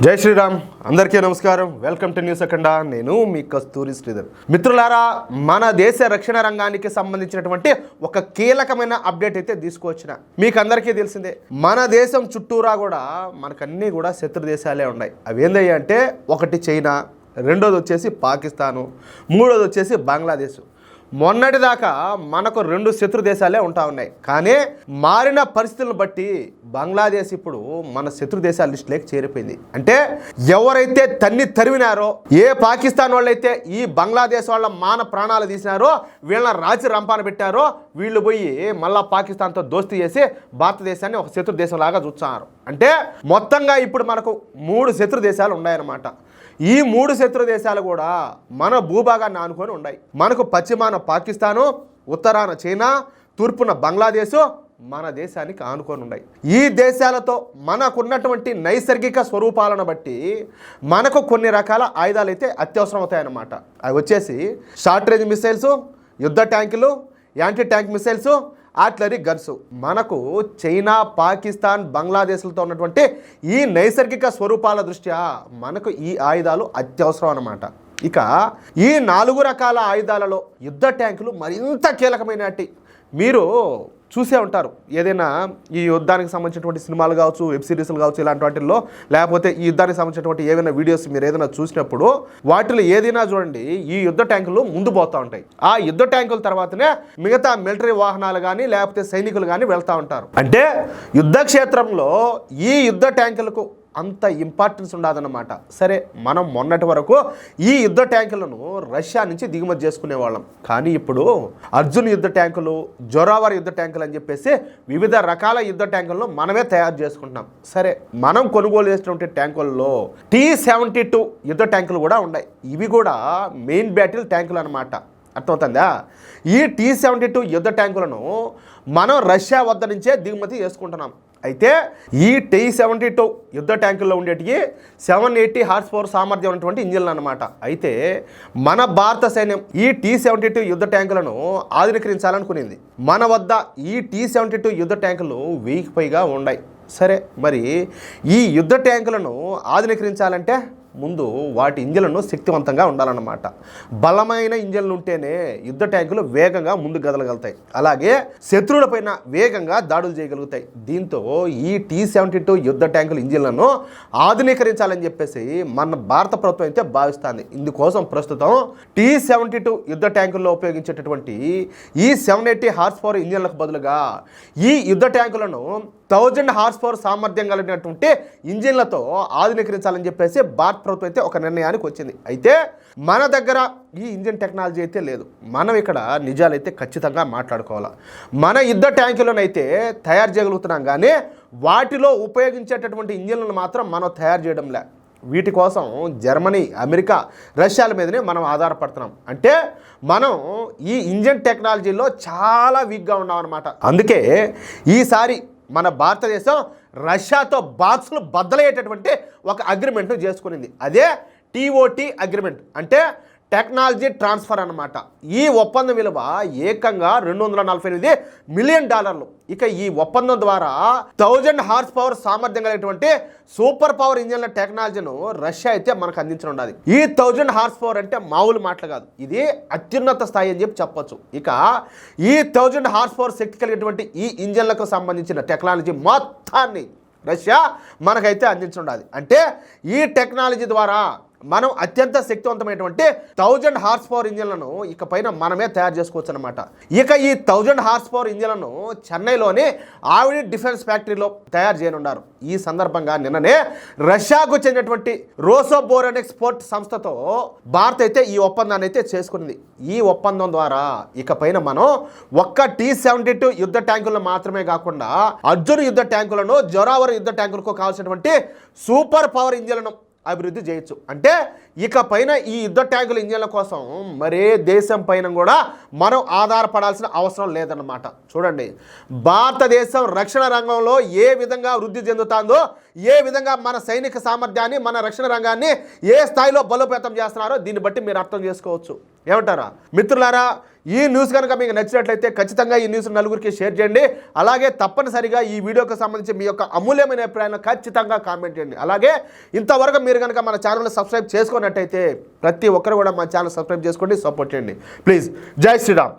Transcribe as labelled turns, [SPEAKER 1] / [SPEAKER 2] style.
[SPEAKER 1] జై శ్రీరామ్ అందరికీ నమస్కారం. వెల్కమ్ టు న్యూస్ అఖండ. నేను మీ కస్తూరి శ్రీధర్. మిత్రులారా, మన దేశ రక్షణ రంగానికి సంబంధించినటువంటి ఒక కీలకమైన అప్డేట్ అయితే తీసుకువచ్చిన. మీకు అందరికీ తెలిసిందే, మన దేశం చుట్టూరా కూడా మనకన్నీ కూడా శత్రు దేశాలే ఉన్నాయి. అవి ఏందయ్యా అంటే, ఒకటి చైనా, రెండోది వచ్చేసి పాకిస్తాను, మూడోది వచ్చేసి బంగ్లాదేశ్. మొన్నటిదాకా మనకు రెండు శత్రు దేశాలే ఉంటా ఉన్నాయి. కానీ మారిన పరిస్థితులను బట్టి బంగ్లాదేశ్ ఇప్పుడు మన శత్రు దేశాల లిస్టులోకి చేరిపోయింది. అంటే ఎవరైతే తరిమినారో, ఏ పాకిస్తాన్ వాళ్ళైతే ఈ బంగ్లాదేశ్ వాళ్ళ ప్రాణాలు తీసినారో, వీళ్ళని రాచి రంపాన పెట్టారో, వీళ్ళు పోయి మళ్ళా పాకిస్తాన్తో దోస్తీ చేసి భారతదేశాన్ని ఒక శత్రు దేశం లాగా చూస్తున్నారు. అంటే మొత్తంగా ఇప్పుడు మనకు 3 శత్రు దేశాలు ఉన్నాయన్నమాట. ఈ 3 శత్రు దేశాలు కూడా మన భూభాగాన్ని ఆనుకొని ఉన్నాయి. మనకు పశ్చిమాన పాకిస్తాను, ఉత్తరాన చైనా, తూర్పున బంగ్లాదేశ్ మన దేశానికి ఆనుకొని ఉన్నాయి. ఈ దేశాలతో మనకున్నటువంటి నైసర్గిక స్వరూపాలను బట్టి మనకు కొన్ని రకాల ఆయుధాలు అయితే అత్యవసరం అవుతాయన్నమాట. అవి వచ్చేసి షార్ట్ రేంజ్ మిసైల్స్, యుద్ధ ట్యాంకులు, anti tank missiles, artillery guns. మనకు చైనా, పాకిస్తాన్, బంగ్లాదేశ్లతో ఉన్నటువంటి ఈ నైసర్గిక స్వరూపాల దృష్ట్యా మనకు ఈ ఆయుధాలు అత్యవసరం అన్నమాట. ఇక ఈ 4 రకాల ఆయుధాలలో యుద్ధ ట్యాంకులు మరింత కీలకమైనటి. మీరు చూసే ఉంటారు, ఏదైనా ఈ యుద్ధానికి సంబంధించినటువంటి సినిమాలు కావచ్చు, వెబ్ సిరీస్లు కావచ్చు, ఇలాంటి వాటిల్లో, లేకపోతే ఈ యుద్ధానికి సంబంధించినటువంటి ఏదైనా వీడియోస్ మీరు ఏదైనా చూసినప్పుడు వాటిలో ఏదైనా చూడండి, ఈ యుద్ధ ట్యాంకులు ముందు పోతూ ఉంటాయి. ఆ యుద్ధ ట్యాంకుల తర్వాతనే మిగతా మిలిటరీ వాహనాలు కానీ లేకపోతే సైనికులు కానీ వెళ్తూ ఉంటారు. అంటే యుద్ధ క్షేత్రంలో ఈ యుద్ధ ట్యాంకులకు అంత ఇంపార్టెన్స్ ఉండదన్నమాట. సరే, మనం మొన్నటి వరకు ఈ యుద్ధ ట్యాంకులను రష్యా నుంచి దిగుమతి చేసుకునేవాళ్ళం. కానీ ఇప్పుడు అర్జున్ యుద్ధ ట్యాంకులు, జోరావర్ యుద్ధ ట్యాంకులు అని చెప్పేసి వివిధ రకాల యుద్ధ ట్యాంకులను మనమే తయారు చేసుకుంటున్నాం. సరే, మనం కొనుగోలు చేసినటువంటి ట్యాంకుల్లో T-72 యుద్ధ ట్యాంకులు కూడా ఉన్నాయి. ఇవి కూడా మెయిన్ బ్యాటిల్ ట్యాంకులు అన్నమాట. అర్థమవుతుందా? ఈ T-72 యుద్ధ ట్యాంకులను మనం రష్యా వద్ద నుంచే దిగుమతి చేసుకుంటున్నాం. అయితే ఈ T-72 యుద్ధ ట్యాంకుల్లో ఉండేటివి 780 హార్స్ పవర్ సామర్థ్యం ఉన్నటువంటి ఇంజిన్లు అన్నమాట. అయితే మన భారత సైన్యం ఈ T-72 యుద్ధ ట్యాంకులను ఆధునీకరించాలనుకునింది. మన వద్ద ఈ T-72 యుద్ధ ట్యాంకులు 1000కి పైగా ఉన్నాయి. సరే, మరి ఈ యుద్ధ ట్యాంకులను ఆధునీకరించాలంటే ముందు వాటి ఇంజన్లను శక్తివంతంగా ఉండాలన్నమాట. బలమైన ఇంజన్లు ఉంటేనే యుద్ధ ట్యాంకులు వేగంగా ముందు గదలగలుగుతాయి, అలాగే శత్రువులపైన వేగంగా దాడులు చేయగలుగుతాయి. దీంతో ఈ T-72 యుద్ధ ట్యాంకుల ఇంజిన్లను ఆధునీకరించాలని చెప్పేసి మన భారత ప్రభుత్వం అయితే భావిస్తుంది. ఇందుకోసం ప్రస్తుతం T-72 యుద్ధ ట్యాంకుల్లో ఉపయోగించేటటువంటి ఈ 780 హార్స్ పవర్ ఇంజిన్లకు బదులుగా ఈ యుద్ధ ట్యాంకులను 1000 హార్స్ పవర్ సామర్థ్యం కలిగినటువంటి ఇంజిన్లతో ఆధునీకరించాలని చెప్పేసి భారత ప్రభుత్వం అయితే ఒక నిర్ణయానికి వచ్చింది. అయితే మన దగ్గర ఈ ఇంజిన్ టెక్నాలజీ అయితే లేదు. మనం ఇక్కడ నిజాలైతే ఖచ్చితంగా మాట్లాడుకోవాలి. మన యుద్ధ ట్యాంకులను తయారు చేయగలుగుతున్నాం, కానీ వాటిలో ఉపయోగించేటటువంటి ఇంజిన్లను మాత్రం మనం తయారు చేయడంలే. వీటి కోసం జర్మనీ, అమెరికా, రష్యాల మీదనే మనం ఆధారపడుతున్నాం. అంటే మనం ఈ ఇంజిన్ టెక్నాలజీలో చాలా వీక్గా ఉన్నాం అన్నమాట. అందుకే ఈసారి మన భారతదేశం రష్యాతో బాక్సులు బద్దలయ్యేటటువంటి ఒక అగ్రిమెంట్ను చేసుకునింది. అదే TOT అగ్రిమెంట్, అంటే టెక్నాలజీ ట్రాన్స్ఫర్ అన్నమాట. ఈ ఒప్పందం విలువ ఏకంగా $248 మిలియన్. ఇక ఈ ఒప్పందం ద్వారా 1000 హార్స్ పవర్ సామర్థ్యం కలిగినటువంటి సూపర్ పవర్ ఇంజిన్ల టెక్నాలజీను రష్యా అయితే మనకు అందించనున్నది. ఈ 1000 హార్స్ పవర్ అంటే మామూలు మాటలు కాదు, ఇది అత్యున్నత స్థాయి అని చెప్పొచ్చు. ఇక ఈ 1000 హార్స్ పవర్ శక్తి కలిగినటువంటి ఈ ఇంజిన్లకు సంబంధించిన టెక్నాలజీ మొత్తాన్ని రష్యా మనకైతే అందించనున్నది. అంటే ఈ టెక్నాలజీ ద్వారా మనం అత్యంత శక్తివంతమైనటువంటి 1000 హార్స్ పవర్ ఇంజిన్లను ఇకపైన మనమే తయారు చేసుకోవచ్చు అనమాట. ఇక ఈ 1000 హార్స్ పవర్ ఇంజిన్లను చెన్నైలోని ఆవిడి డిఫెన్స్ ఫ్యాక్టరీలో తయారు చేయనున్నారు. ఈ సందర్భంగా నిన్ననే రష్యాకు చెందినటువంటి రోసోబోరోనెక్స్పోర్ట్ సంస్థతో భారత్ అయితే ఈ ఒప్పందాన్ని అయితే చేసుకున్నది. ఈ ఒప్పందం ద్వారా ఇకపైన మనం ఒక్క T-72 యుద్ధ ట్యాంకులను మాత్రమే కాకుండా అర్జున్ యుద్ధ ట్యాంకులను, జోరావర్ యుద్ధ ట్యాంకులకు కావాల్సినటువంటి సూపర్ పవర్ ఇంజిన్లను అభివృద్ధి చేయొచ్చు. అంటే ఇక పైన ఈ యుద్ధ ట్యాంకుల ఇంజిన్ల కోసం మరే దేశం పైన కూడా మనం ఆధారపడాల్సిన అవసరం లేదన్నమాట. చూడండి, భారతదేశం రక్షణ రంగంలో ఏ విధంగా వృద్ధి చెందుతుందో, ఏ విధంగా మన సైనిక సామర్థ్యాన్ని, మన రక్షణ రంగాన్ని ఏ స్థాయిలో బలోపేతం చేస్తున్నారో దీన్ని బట్టి మీరు అర్థం చేసుకోవచ్చు. ఏమంటారా మిత్రులారా? ఈ న్యూస్ కనుక మీకు నచ్చినట్లయితే ఖచ్చితంగా ఈ న్యూస్ నలుగురికి షేర్ చేయండి. అలాగే తప్పనిసరిగా ఈ వీడియోకి సంబంధించి మీ యొక్క అమూల్యమైన అభిప్రాయాన్ని ఖచ్చితంగా కామెంట్ చేయండి. అలాగే ఇంతవరకు మీరు కనుక మన ఛానల్ సబ్స్క్రైబ్ చేసుకున్నట్టయితే ప్రతి ఒక్కరు కూడా మన ఛానల్ సబ్స్క్రైబ్ చేసుకోండి, సపోర్ట్ చేయండి ప్లీజ్. జై శ్రీరామ్.